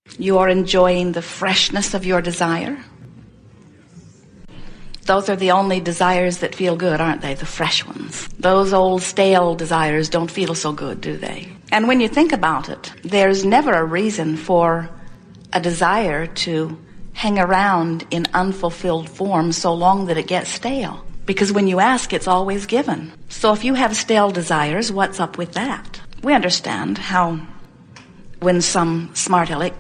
You are enjoying the freshness of your desire. Those are the only desires that feel good, aren't they? The fresh ones. Those old stale desires don't feel so good, do they? And when you think about it, there's never a reason for a desire to hang around in unfulfilled form so long that it gets stale. Because when you ask, it's always given. So if you have stale desires, what's up with that? We understand how when some smart aleck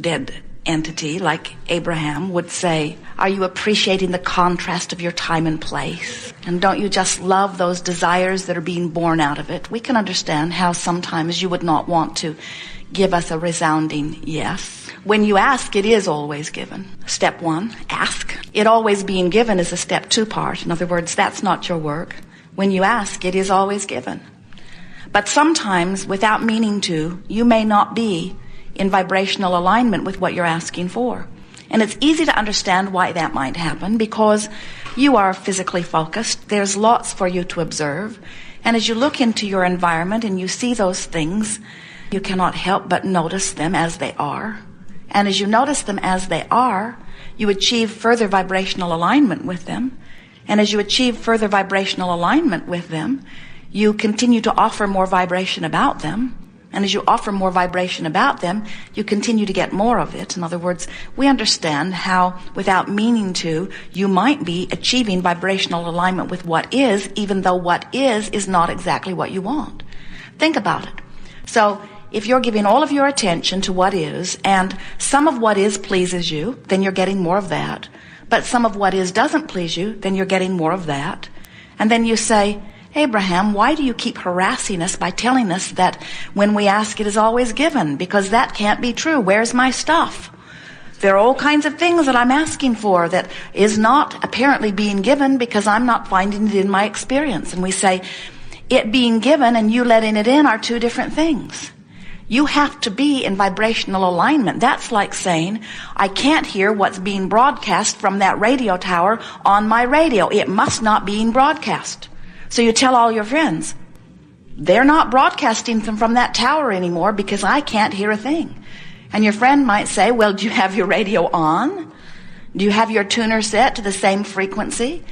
dead entity like Abraham would say, are you appreciating the contrast of your time and place? And don't you just love those desires that are being born out of it? We can understand how sometimes you would not want to give us a resounding yes. When you ask, it is always given. Step 1, ask. It always being given is a step 2 part. In other words, that's not your work. When you ask, it is always given. But sometimes, without meaning to, you may not be in vibrational alignment with what you're asking for. And it's easy to understand why that might happen, because you are physically focused. There's lots for you to observe. And as you look into your environment and you see those things, you cannot help but notice them as they are. And as you notice them as they are, you achieve further vibrational alignment with them. And as you achieve further vibrational alignment with them, you continue to offer more vibration about them. And as you offer more vibration about them, you continue to get more of it. In other words, we understand how, without meaning to, you might be achieving vibrational alignment with what is, even though what is not exactly what you want. Think about it. So, if you're giving all of your attention to what is, and some of what is pleases you, then you're getting more of that. But some of what is doesn't please you, then you're getting more of that. And then you say, Abraham, why do you keep harassing us by telling us that when we ask it is always given? Because that can't be true. Where's my stuff? There are all kinds of things that I'm asking for that is not apparently being given because I'm not finding it in my experience. And we say, it being given and you letting it in are two different things. You have to be in vibrational alignment. That's like saying, I can't hear what's being broadcast from that radio tower on my radio. It must not be being broadcast. So you tell all your friends, they're not broadcasting from that tower anymore because I can't hear a thing. And your friend might say, well, do you have your radio on? Do you have your tuner set to the same frequency?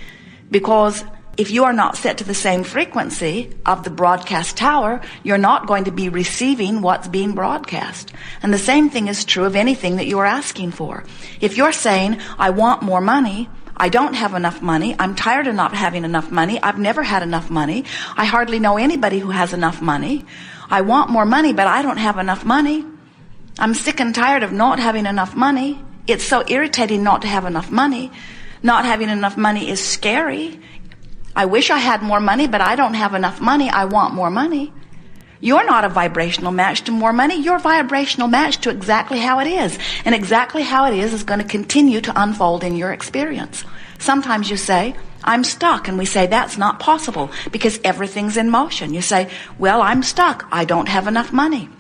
Because if you are not set to the same frequency of the broadcast tower, you're not going to be receiving what's being broadcast. And the same thing is true of anything that you are asking for. If you're saying, I want more money, I don't have enough money, I'm tired of not having enough money, I've never had enough money, I hardly know anybody who has enough money, I want more money, but I don't have enough money, I'm sick and tired of not having enough money, it's so irritating not to have enough money, not having enough money is scary, I wish I had more money, but I don't have enough money, I want more money. You're not a vibrational match to more money. You're a vibrational match to exactly how it is. And exactly how it is going to continue to unfold in your experience. Sometimes you say, I'm stuck. And we say, that's not possible because everything's in motion. You say, well, I'm stuck. I don't have enough money.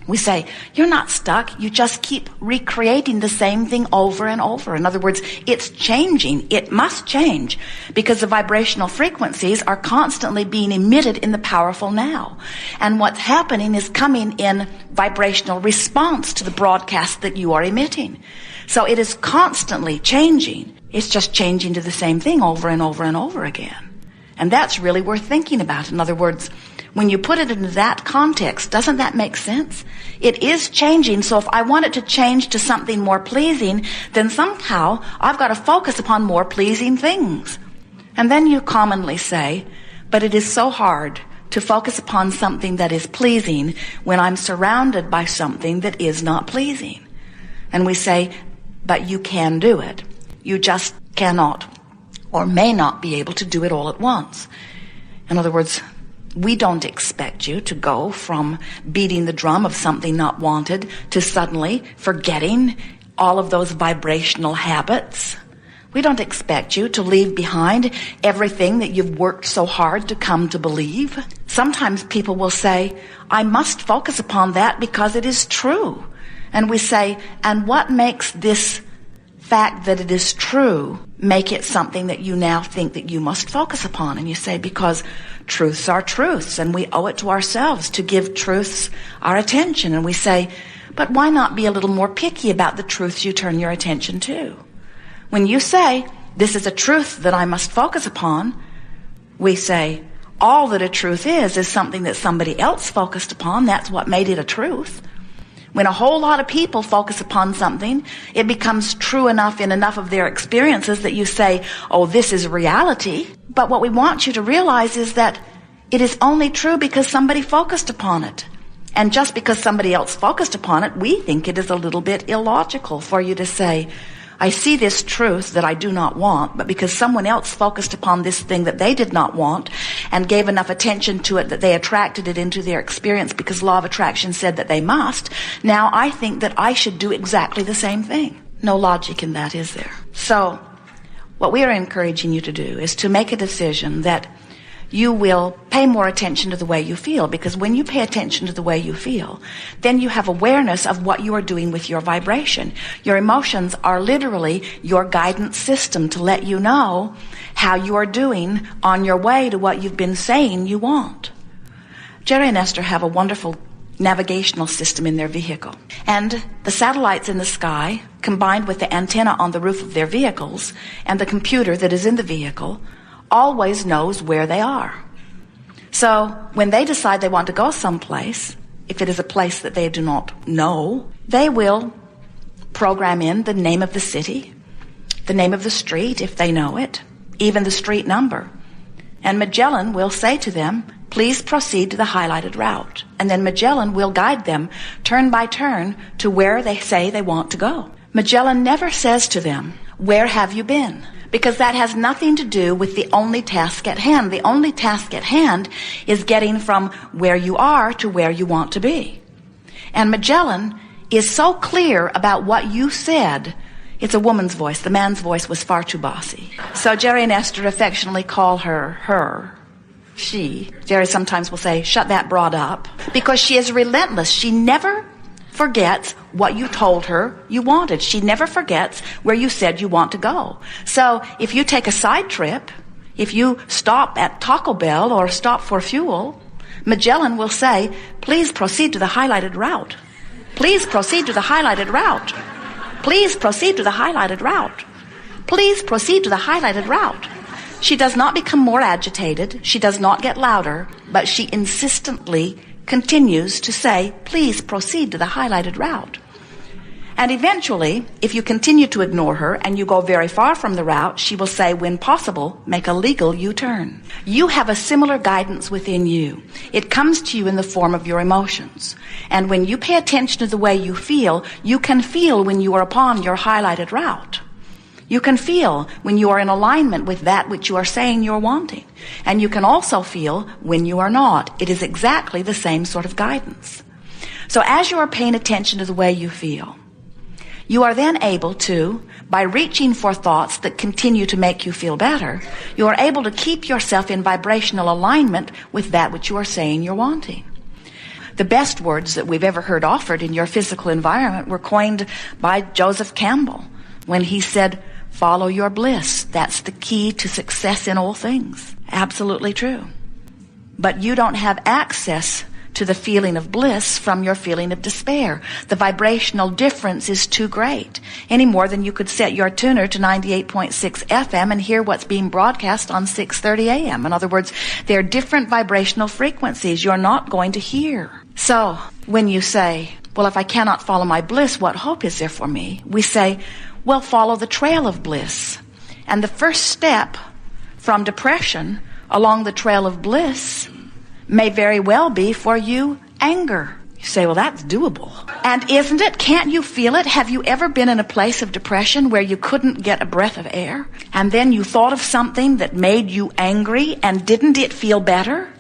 We say, you're not stuck. You just keep recreating the same thing over and over. In other words, it's changing. It must change because the vibrational frequencies are constantly being emitted in the powerful now. And what's happening is coming in vibrational response to the broadcast that you are emitting. So it is constantly changing. It's just changing to the same thing over and over and over again. And that's really worth thinking about. In other words, when you put it into that context, doesn't that make sense? It is changing, so if I want it to change to something more pleasing, then somehow I've got to focus upon more pleasing things. And then you commonly say, but it is so hard to focus upon something that is pleasing when I'm surrounded by something that is not pleasing. And we say, but you can do it. You just cannot or may not be able to do it all at once. In other words, we don't expect you to go from beating the drum of something not wanted to suddenly forgetting all of those vibrational habits. We don't expect you to leave behind everything that you've worked so hard to come to believe. Sometimes people will say, I must focus upon that because it is true. And we say, and what makes this fact that it is true make it something that you now think that you must focus upon? And you say, because truths are truths, and we owe it to ourselves to give truths our attention. And we say, But why not be a little more picky about the truths you turn your attention to? When you say, this is a truth that I must focus upon, we say, all that a truth is something that somebody else focused upon. That's what made it a truth. When a whole lot of people focus upon something, it becomes true enough in enough of their experiences that you say, oh, this is reality. But what we want you to realize is that it is only true because somebody focused upon it. And just because somebody else focused upon it, we think it is a little bit illogical for you to say, I see this truth that I do not want, but because someone else focused upon this thing that they did not want and gave enough attention to it that they attracted it into their experience because law of attraction said that they must, now I think that I should do exactly the same thing. No logic in that, is there? So, what we are encouraging you to do is to make a decision that you will pay more attention to the way you feel, because when you pay attention to the way you feel, then you have awareness of what you are doing with your vibration. Your emotions are literally your guidance system to let you know how you are doing on your way to what you've been saying you want. Jerry and Esther have a wonderful navigational system in their vehicle. And the satellites in the sky, combined with the antenna on the roof of their vehicles and the computer that is in the vehicle, always knows where they are. So when they decide they want to go someplace, if it is a place that they do not know, they will program in the name of the city, the name of the street if they know it, even the street number. And Magellan will say to them, please proceed to the highlighted route. And then Magellan will guide them turn by turn to where they say they want to go. Magellan never says to them, where have you been? Because that has nothing to do with the only task at hand. The only task at hand is getting from where you are to where you want to be. And Magellan is so clear about what you said. It's a woman's voice. The man's voice was far too bossy. So Jerry and Esther affectionately call her, she. Jerry sometimes will say, shut that broad up. Because she is relentless. She never forgets what you told her you wanted. She never forgets where you said you want to go. So if you take a side trip, if you stop at Taco Bell or stop for fuel, Magellan will say, please proceed to the highlighted route. Please proceed to the highlighted route. Please proceed to the highlighted route. Please proceed to the highlighted route. She does not become more agitated. She does not get louder, but she insistently continues to say, please proceed to the highlighted route. And eventually, if you continue to ignore her and you go very far from the route, she will say, when possible, make a legal U-turn. You have a similar guidance within you. It comes to you in the form of your emotions. And when you pay attention to the way you can feel when you are upon your highlighted route. You can feel when you are in alignment with that which you are saying you're wanting. And you can also feel when you are not. It is exactly the same sort of guidance. So as you are paying attention to the way you feel, you are then able to, by reaching for thoughts that continue to make you feel better, you are able to keep yourself in vibrational alignment with that which you are saying you're wanting. The best words that we've ever heard offered in your physical environment were coined by Joseph Campbell when he said, follow your bliss. That's the key to success in all things. Absolutely true. But you don't have access to the feeling of bliss from your feeling of despair. The vibrational difference is too great, any more than you could set your tuner to 98.6 FM and hear what's being broadcast on 6:30 AM. In other words, there are different vibrational frequencies you're not going to hear. So when you say, well, if I cannot follow my bliss, what hope is there for me? We say, well, follow the trail of bliss. And the first step from depression along the trail of bliss may very well be for you anger. You say, well, that's doable. And isn't it? Can't you feel it? Have you ever been in a place of depression where you couldn't get a breath of air? And then you thought of something that made you angry, and didn't it feel better?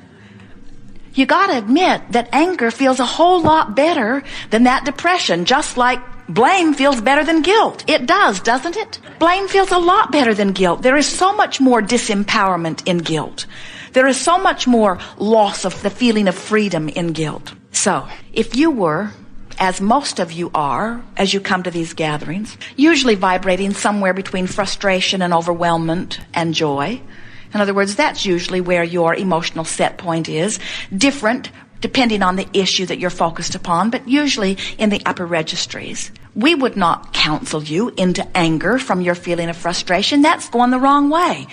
You gotta admit that anger feels a whole lot better than that depression, just like blame feels better than guilt. It does, doesn't it? Blame feels a lot better than guilt. There is so much more disempowerment in guilt. There is so much more loss of the feeling of freedom in guilt. So, if you were, as most of you are, as you come to these gatherings, usually vibrating somewhere between frustration and overwhelmment and joy. In other words, that's usually where your emotional set point is. Different depending on the issue that you're focused upon, but usually in the upper registries. We would not counsel you into anger from your feeling of frustration. That's going the wrong way.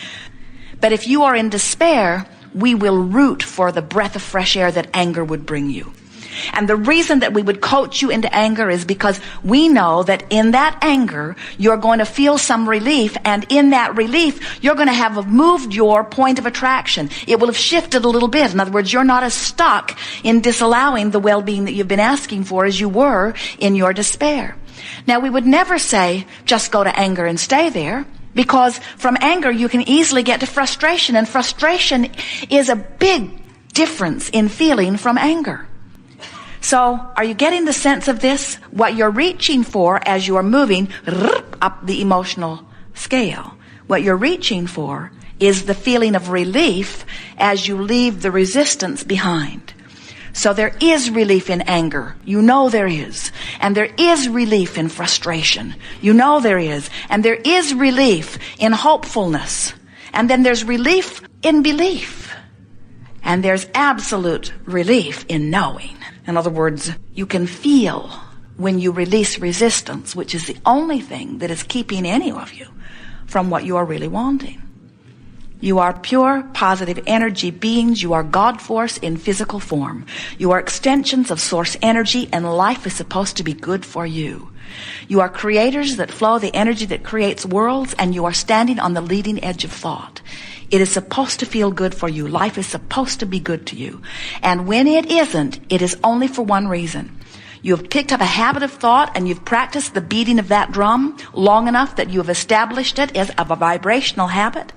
But if you are in despair, we will root for the breath of fresh air that anger would bring you. And the reason that we would coach you into anger is because we know that in that anger, you're going to feel some relief, and in that relief, you're going to have moved your point of attraction. It will have shifted a little bit. In other words, you're not as stuck in disallowing the well-being that you've been asking for as you were in your despair. Now, we would never say, just go to anger and stay there, because from anger, you can easily get to frustration, and frustration is a big difference in feeling from anger. So, are you getting the sense of this? What you're reaching for as you are moving up the emotional scale. What you're reaching for is the feeling of relief as you leave the resistance behind. So there is relief in anger. You know there is. And there is relief in frustration. You know there is. And there is relief in hopefulness. And then there's relief in belief. And there's absolute relief in knowing. In other words, you can feel when you release resistance, which is the only thing that is keeping any of you from what you are really wanting. You are pure, positive energy beings. You are God force in physical form. You are extensions of source energy, and life is supposed to be good for you. You are creators that flow the energy that creates worlds, and you are standing on the leading edge of thought. It is supposed to feel good for you. Life is supposed to be good to you. And when it isn't, it is only for one reason. You have picked up a habit of thought, and you've practiced the beating of that drum long enough that you have established it as a vibrational habit.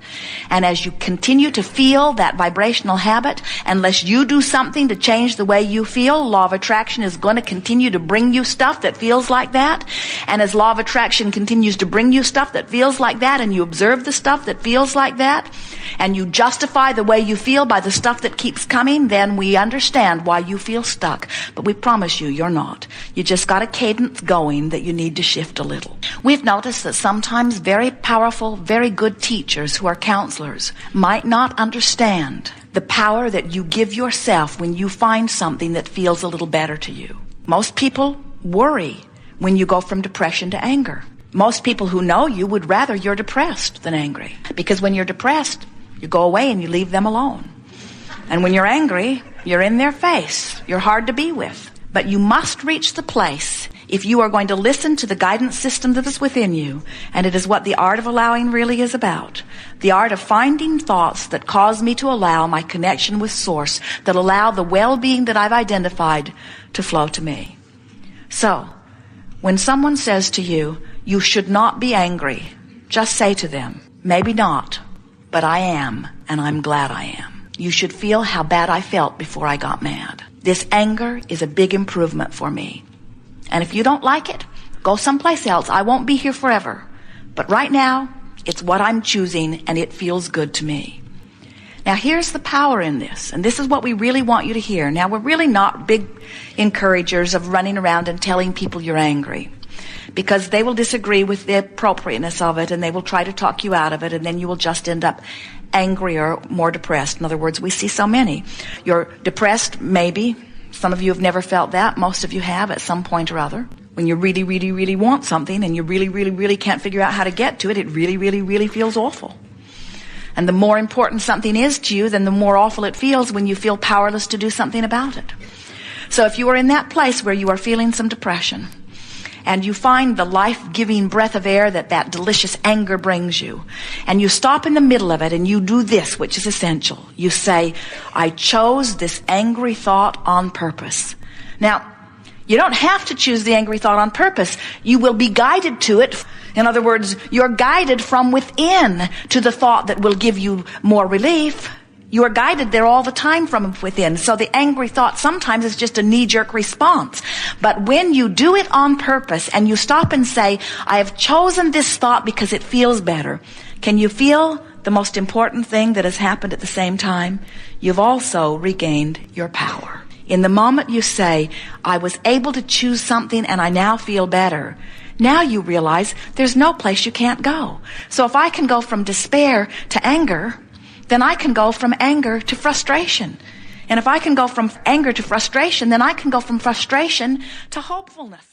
And as you continue to feel that vibrational habit, unless you do something to change the way you feel, law of attraction is going to continue to bring you stuff that feels like that. And as law of attraction continues to bring you stuff that feels like that, and you observe the stuff that feels like that, and you justify the way you feel by the stuff that keeps coming, then we understand why you feel stuck. But we promise you, you're not. You just got a cadence going that you need to shift a little. We've noticed that sometimes very powerful, very good teachers who are counselors might not understand the power that you give yourself when you find something that feels a little better to you. Most people worry when you go from depression to anger. Most people who know you would rather you're depressed than angry. Because when you're depressed, you go away and you leave them alone. And when you're angry, you're in their face. You're hard to be with. But you must reach the place, if you are going to listen to the guidance system that is within you, and it is what the art of allowing really is about. The art of finding thoughts that cause me to allow my connection with Source, that allow the well-being that I've identified to flow to me. So, when someone says to you, you should not be angry, just say to them, maybe not, but I am, and I'm glad I am. You should feel how bad I felt before I got mad. This anger is a big improvement for me. And if you don't like it, go someplace else. I won't be here forever. But right now, it's what I'm choosing, and it feels good to me. Now, here's the power in this, and this is what we really want you to hear. Now, we're really not big encouragers of running around and telling people you're angry, because they will disagree with the appropriateness of it, and they will try to talk you out of it, and then you will just end up angrier, more depressed. In other words, we see so many. You're depressed, maybe. Some of you have never felt that. Most of you have at some point or other. When you really, really, really want something and you really, really, really can't figure out how to get to it, it really, really, really feels awful. And the more important something is to you, then the more awful it feels when you feel powerless to do something about it. So if you are in that place where you are feeling some depression, and you find the life-giving breath of air that delicious anger brings you, and you stop in the middle of it and you do this, which is essential. You say, I chose this angry thought on purpose. Now, you don't have to choose the angry thought on purpose. You will be guided to it. In other words, you're guided from within to the thought that will give you more relief. You are guided there all the time from within. So the angry thought sometimes is just a knee-jerk response. But when you do it on purpose and you stop and say, I have chosen this thought because it feels better, can you feel the most important thing that has happened at the same time? You've also regained your power. In the moment you say, I was able to choose something and I now feel better, now you realize there's no place you can't go. So if I can go from despair to anger, then I can go from anger to frustration. And if I can go from anger to frustration, then I can go from frustration to hopefulness.